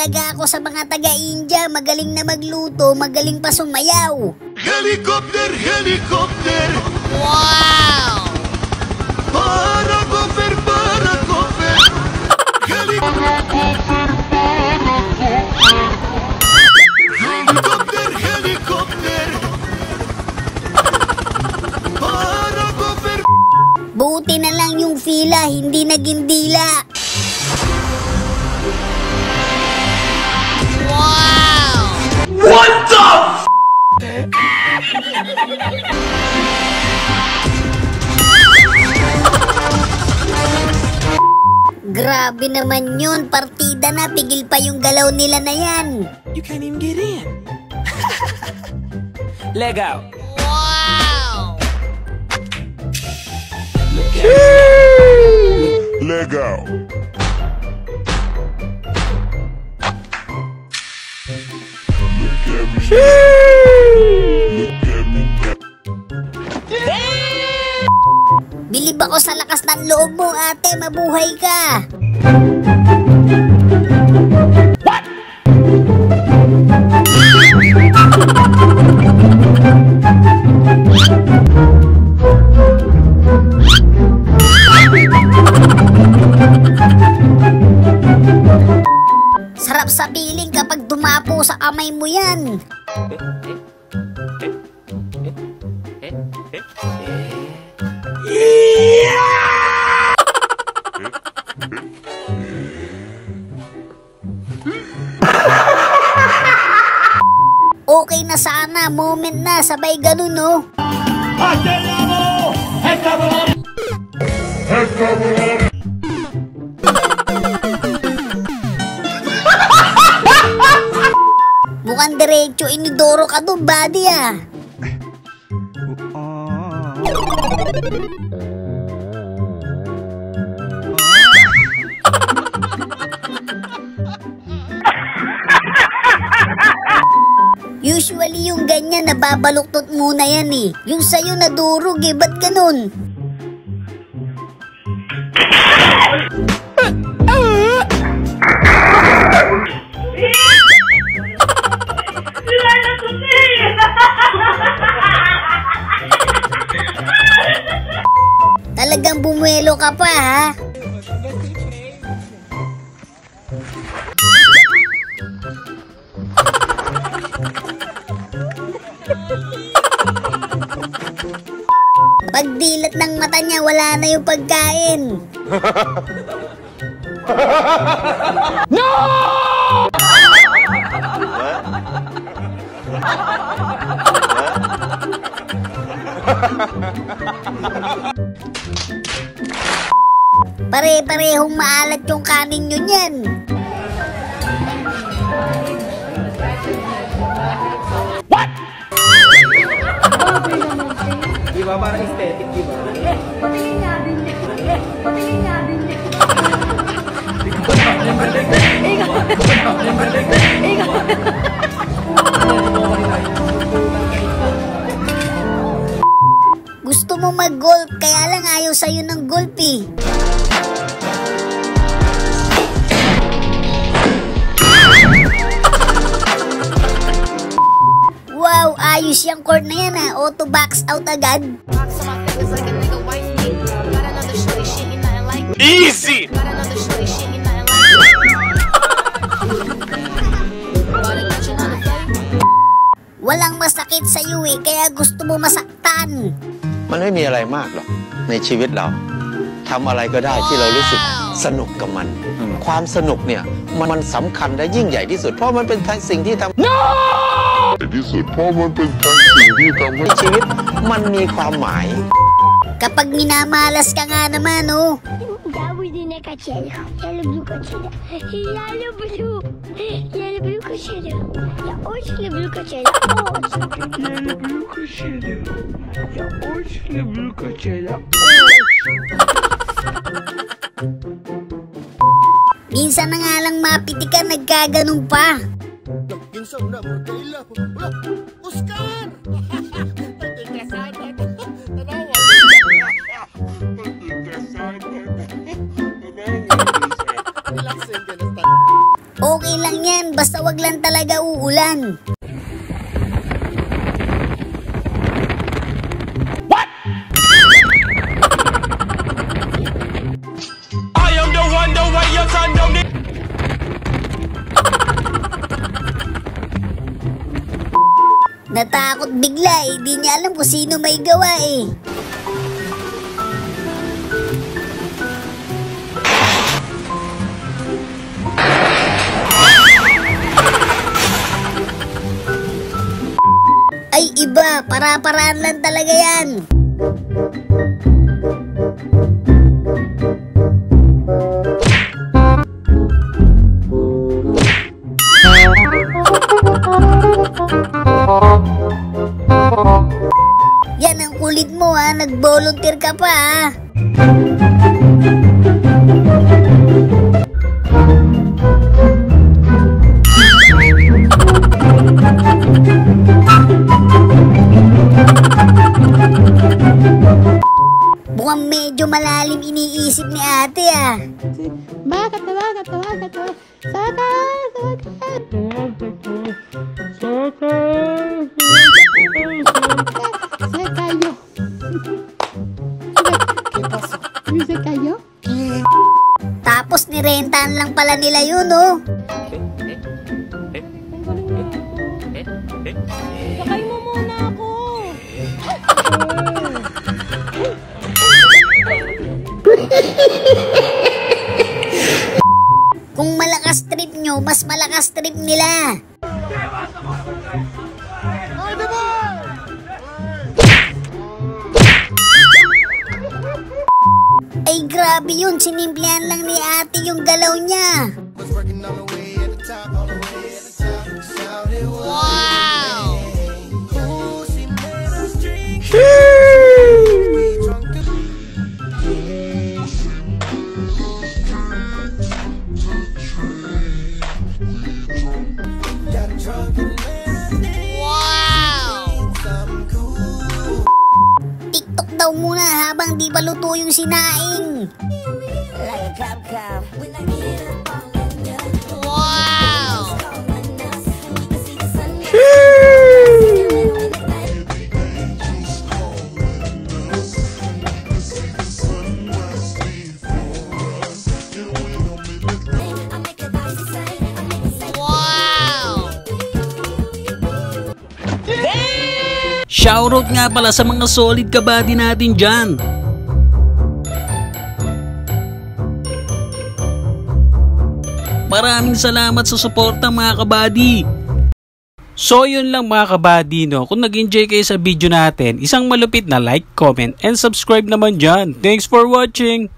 talaga ako sa mga taga-India. Magaling na magluto, magaling pa sumayaw. Helicopter, helicopter. Wow! Paracofer, paracofer. Helicopter, helicopter. Paracofer. Buti na lang yung fila, hindi naging dila. Wow! What the Grabe naman yun, partida na, pigil pa yung galaw nila na yan. You can't even get in. Leg out. Wow! Leg out. Look at me. Look at me. Bilib ako sa lakas ng loob mo, ate, mabuhay ka. What? Sarap sa piling kapag dumapo sa kamay mo yan. Okay na sana, moment na, sabay ganun, no? Mukhang diretso inidoro ka doon, buddy, ah. Usually yung ganyan, nababaluktot muna yan eh. Yung sa'yo nadurog eh, ba't ganun? Talagang bumuelo ka pa, ha? Pagdilat ng mata niya, wala na yung pagkain. No! Pare-parehong maalat yung kanin nyo niyan. What? Di ba parang aesthetic, di ba? Patingin nga din. Patingin nga din. Gusto mo mag-golf, kaya lang ayaw sa'yo ng golf eh. Wow, ayos yung court na yan, ha? Auto box out agad. Easy! Walang masakit sa'yo eh, kaya gusto mo masaktan. มันไม่มีอะไรมากหรอกในชีวิตเราทำอะไรก็ได้ที่เรารู้สึกสนุกกับมัน ความสนุกเนี่ยมันสำคัญและยิ่งใหญ่ที่สุดเพราะมันเป็นสิ่งที่ทำ ที่สุดเพราะมันเป็นทั้งสิ่งที่ทำให้ ชีวิตมันมีความหมาย Kapag minamalas ka nga naman, oh. Я буду на качелях. Я люблю качели. Я люблю. Я люблю качели. Я очень люблю качели. Очень. Я люблю качели. Я очень люблю качели. Minsan na nga lang mapitikan, nagkaganong pa. Minsan na, Markela. Oscar! Okay lang yan, basta wag lang talaga uulan. I am the one, the way your son don't need. Natakot bigla eh, di niya alam kung sino may gawa eh. Ay iba, para-paraan lang talaga yan. Yan ang kulit mo ha, nag-volunteer ka pa ha. Mukhang medyo malalim iniisip ni ate ah. Bakit? Se cayó. ¿Se cayó? Tapos nirentahan lang pala nila yun oh. Sakay mo muna ako. Kung malakas trip nyo, mas malakas trip nila. Ay grabe yun, sinimplihan lang ni ate yung galaw niya. TikTok daw muna habang di pa luto yung sinaing. Shoutout nga pala sa mga solid kabady natin dyan. Maraming salamat sa suporta mga kabady. So yun lang mga kabady no. Kung nag-enjoy kayo sa video natin, isang malupit na like, comment, and subscribe naman dyan. Thanks for watching!